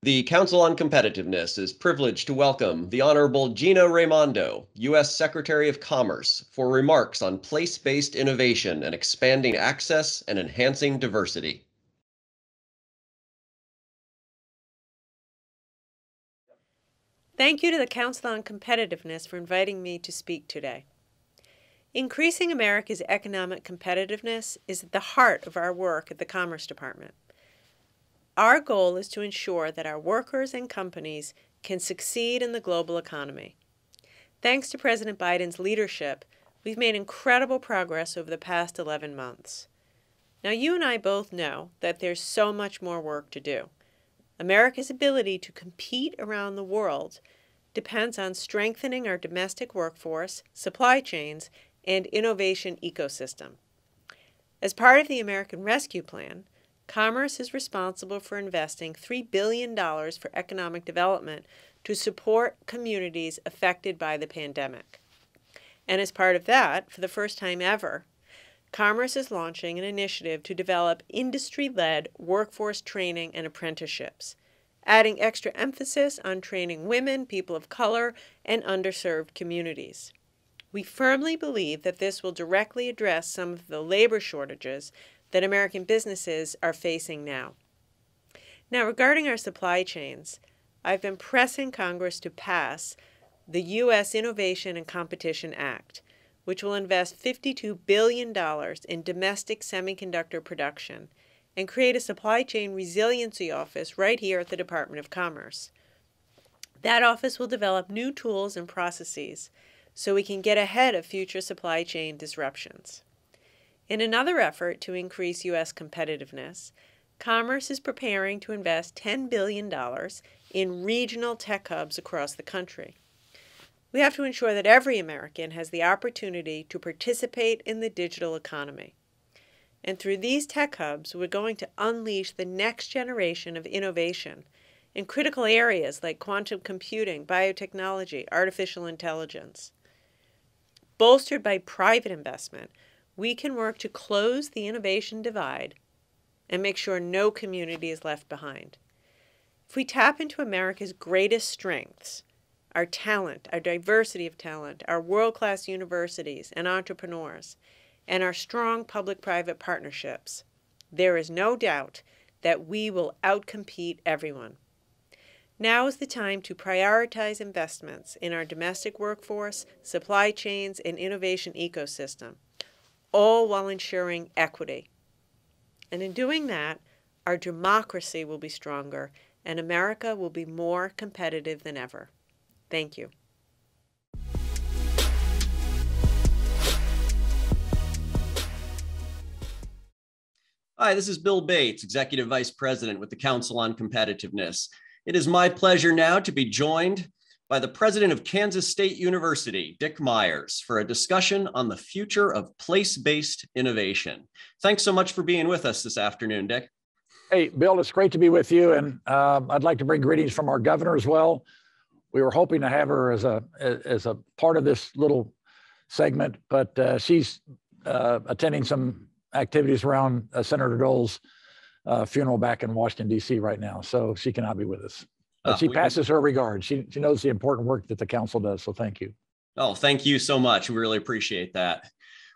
The Council on Competitiveness is privileged to welcome the Honorable Gina Raimondo, U.S. Secretary of Commerce, for remarks on place-based innovation and expanding access and enhancing diversity. Thank you to the Council on Competitiveness for inviting me to speak today. Increasing America's economic competitiveness is at the heart of our work at the Commerce Department. Our goal is to ensure that our workers and companies can succeed in the global economy. Thanks to President Biden's leadership, we've made incredible progress over the past 11 months. Now, you and I both know that there's so much more work to do. America's ability to compete around the world depends on strengthening our domestic workforce, supply chains, and innovation ecosystem. As part of the American Rescue Plan, Commerce is responsible for investing $3 billion for economic development to support communities affected by the pandemic. And as part of that, for the first time ever, Commerce is launching an initiative to develop industry-led workforce training and apprenticeships, adding extra emphasis on training women, people of color, and underserved communities. We firmly believe that this will directly address some of the labor shortages that American businesses are facing now. Now, regarding our supply chains, I've been pressing Congress to pass the U.S. Innovation and Competition Act, which will invest $52 billion in domestic semiconductor production and create a supply chain resiliency office right here at the Department of Commerce. That office will develop new tools and processes so we can get ahead of future supply chain disruptions. In another effort to increase U.S. competitiveness, Commerce is preparing to invest $10 billion in regional tech hubs across the country. We have to ensure that every American has the opportunity to participate in the digital economy. And through these tech hubs, we're going to unleash the next generation of innovation in critical areas like quantum computing, biotechnology, artificial intelligence. Bolstered by private investment, we can work to close the innovation divide and make sure no community is left behind. If we tap into America's greatest strengths, our talent, our diversity of talent, our world-class universities and entrepreneurs, and our strong public-private partnerships, there is no doubt that we will outcompete everyone. Now is the time to prioritize investments in our domestic workforce, supply chains, and innovation ecosystem, all while ensuring equity. And in doing that, our democracy will be stronger and America will be more competitive than ever. Thank you. Hi, this is Bill Bates, Executive Vice President with the Council on Competitiveness. It is my pleasure now to be joined by the President of Kansas State University, Dick Myers, for a discussion on the future of place-based innovation. Thanks so much for being with us this afternoon, Dick. Hey, Bill, it's great to be with you. And I'd like to bring greetings from our governor as well. We were hoping to have her as a part of this little segment, but she's attending some activities around Senator Dole's funeral back in Washington, D.C. right now, so she cannot be with us. But she passes her regards. She knows the important work that the council does, so thank you. Oh, thank you so much. We really appreciate that.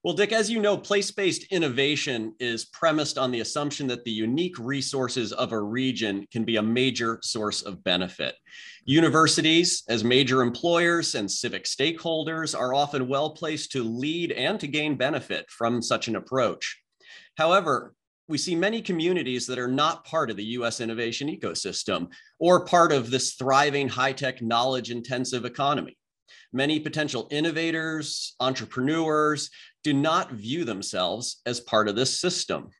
Well, Dick, as you know, place-based innovation is premised on the assumption that the unique resources of a region can be a major source of benefit. Universities, as major employers and civic stakeholders, are often well placed to lead and to gain benefit from such an approach. However, we see many communities that are not part of the U.S. innovation ecosystem or part of this thriving high-tech knowledge-intensive economy. Many potential innovators, entrepreneurs, do not view themselves as part of this system.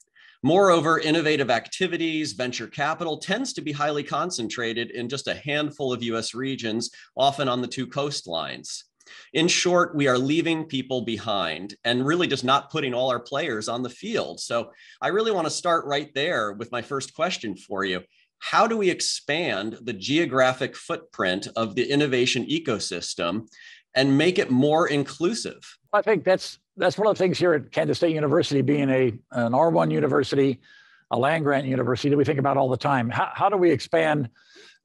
Moreover, innovative activities, venture capital tends to be highly concentrated in just a handful of US regions, often on the two coastlines. In short, we are leaving people behind and really just not putting all our players on the field. So I really want to start right there with my first question for you. How do we expand the geographic footprint of the innovation ecosystem and make it more inclusive? I think that's one of the things here at Kansas State University, being an R1 university. a land-grant university that we think about all the time. How do we expand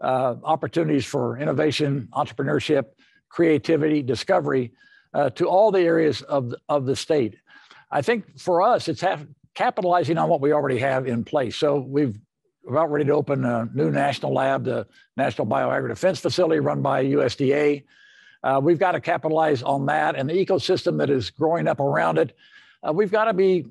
opportunities for innovation, entrepreneurship, creativity, discovery to all the areas of the state? I think for us, it's capitalizing on what we already have in place. So we're about ready to open a new national lab, the National Bioagri-Defense Facility run by USDA. We've got to capitalize on that and the ecosystem that is growing up around it. We've got to be,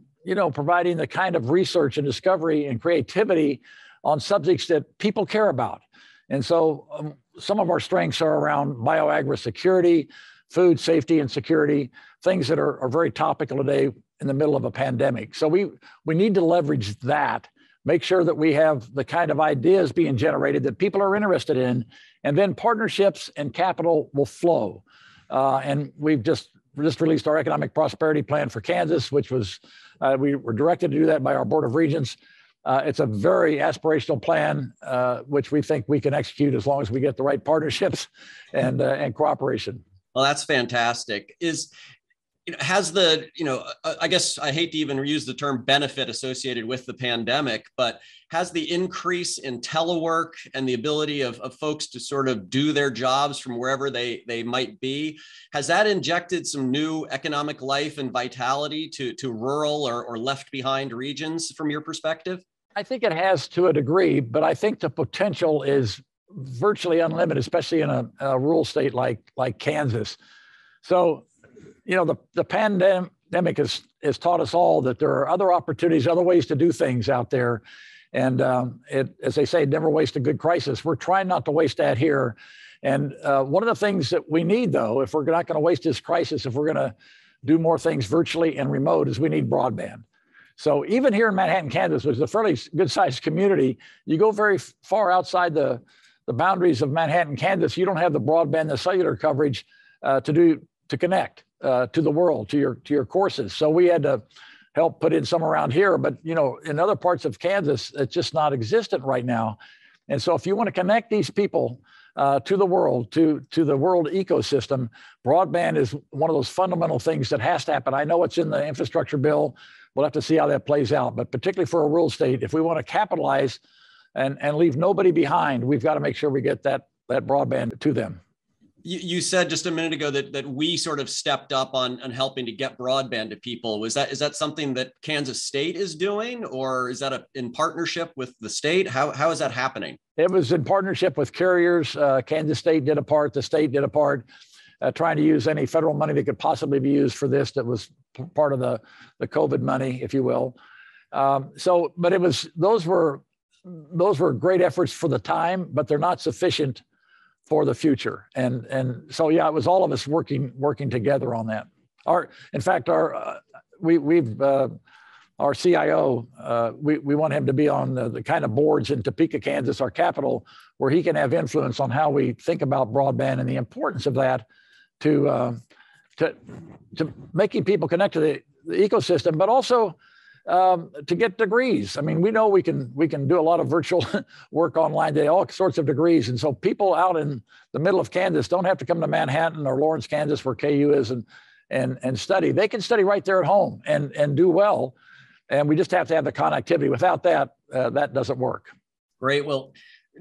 providing the kind of research and discovery and creativity on subjects that people care about. And so some of our strengths are around bioagri security, food safety and security, things that are very topical today in the middle of a pandemic. So we need to leverage that, make sure that we have the kind of ideas being generated that people are interested in, and then partnerships and capital will flow. And we've just released our economic prosperity plan for Kansas, which was, we were directed to do that by our Board of Regents. It's a very aspirational plan, which we think we can execute as long as we get the right partnerships and cooperation. Well, that's fantastic. Has the, I guess I hate to even use the term benefit associated with the pandemic, but has the increase in telework and the ability of folks to sort of do their jobs from wherever they might be, has that injected some new economic life and vitality to rural or left behind regions from your perspective? I think it has to a degree, but I think the potential is virtually unlimited, especially in a rural state like Kansas. So, the pandemic has taught us all that there are other opportunities, other ways to do things out there. And as they say, never waste a good crisis. We're trying not to waste that here. And one of the things that we need, though, if we're not going to waste this crisis, if we're going to do more things virtually and remote, is we need broadband. So even here in Manhattan, Kansas, which is a fairly good-sized community, you go very far outside the boundaries of Manhattan, Kansas, you don't have the broadband, the cellular coverage to connect to the world, to your courses. So we had to help put in some around here, but in other parts of Kansas, it's just not existent right now. And so if you want to connect these people to the world, to the world ecosystem, broadband is one of those fundamental things that has to happen. I know it's in the infrastructure bill. We'll have to see how that plays out. But particularly for a rural state, if we want to capitalize and leave nobody behind, we've got to make sure we get that broadband to them. You said just a minute ago that we sort of stepped up on helping to get broadband to people. Is that something that Kansas State is doing, or is that in partnership with the state? How is that happening? It was in partnership with carriers. Kansas State did a part, the state did a part, trying to use any federal money that could possibly be used for this that was part of the COVID money, if you will. But those were great efforts for the time, but they're not sufficient for the future. And so, yeah, it was all of us working together on that. Our CIO, we want him to be on the kind of boards in Topeka, Kansas, our capital, where he can have influence on how we think about broadband and the importance of that to making people connect to the ecosystem, but also to get degrees. I mean, we know we can do a lot of virtual work online today, all sorts of degrees. And so people out in the middle of Kansas don't have to come to Manhattan or Lawrence, Kansas, where KU is and study. They can study right there at home and do well. And we just have to have the connectivity. Without that, that doesn't work. Great. Well,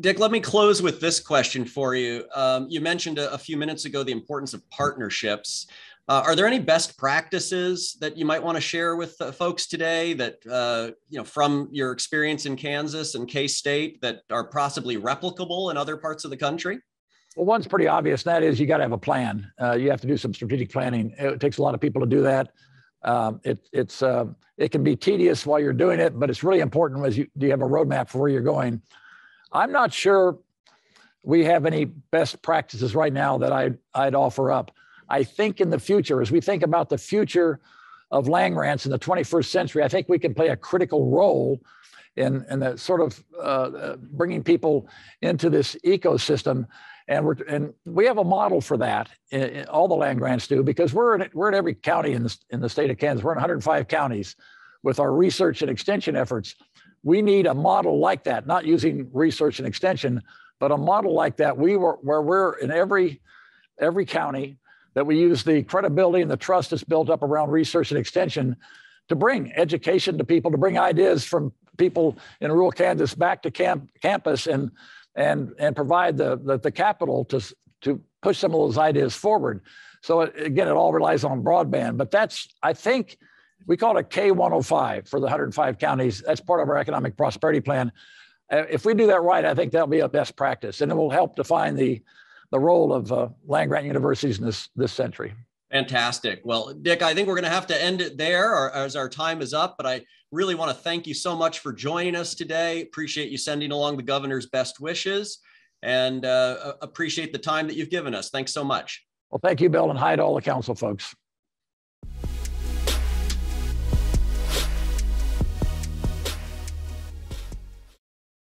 Dick, let me close with this question for you. You mentioned a few minutes ago the importance of partnerships. Are there any best practices that you might want to share with folks today that, from your experience in Kansas and K-State that are possibly replicable in other parts of the country? Well, one's pretty obvious. And that is you got to have a plan. You have to do some strategic planning. It takes a lot of people to do that. It can be tedious while you're doing it, but it's really important as you have a roadmap for where you're going. I'm not sure we have any best practices right now that I'd offer up. I think in the future, as we think about the future of land grants in the 21st century, I think we can play a critical role in the sort of bringing people into this ecosystem. And we have a model for that. All the land grants do, because we're in every county in the state of Kansas. We're in 105 counties with our research and extension efforts. We need a model like that, not using research and extension, but a model like that where we're in every county, that we use the credibility and the trust that's built up around research and extension to bring education to people, to bring ideas from people in rural Kansas back to campus and provide the capital to push some of those ideas forward. So again, it all relies on broadband, but that's, I think, we call it a K105 for the 105 counties. That's part of our economic prosperity plan. If we do that right, I think that'll be a best practice, and it will help define the role of land-grant universities in this century. Fantastic. Well, Dick, I think we're going to have to end it there as our time is up, but I really want to thank you so much for joining us today. Appreciate you sending along the governor's best wishes, and appreciate the time that you've given us. Thanks so much. Well, thank you, Bill, and hi to all the council folks.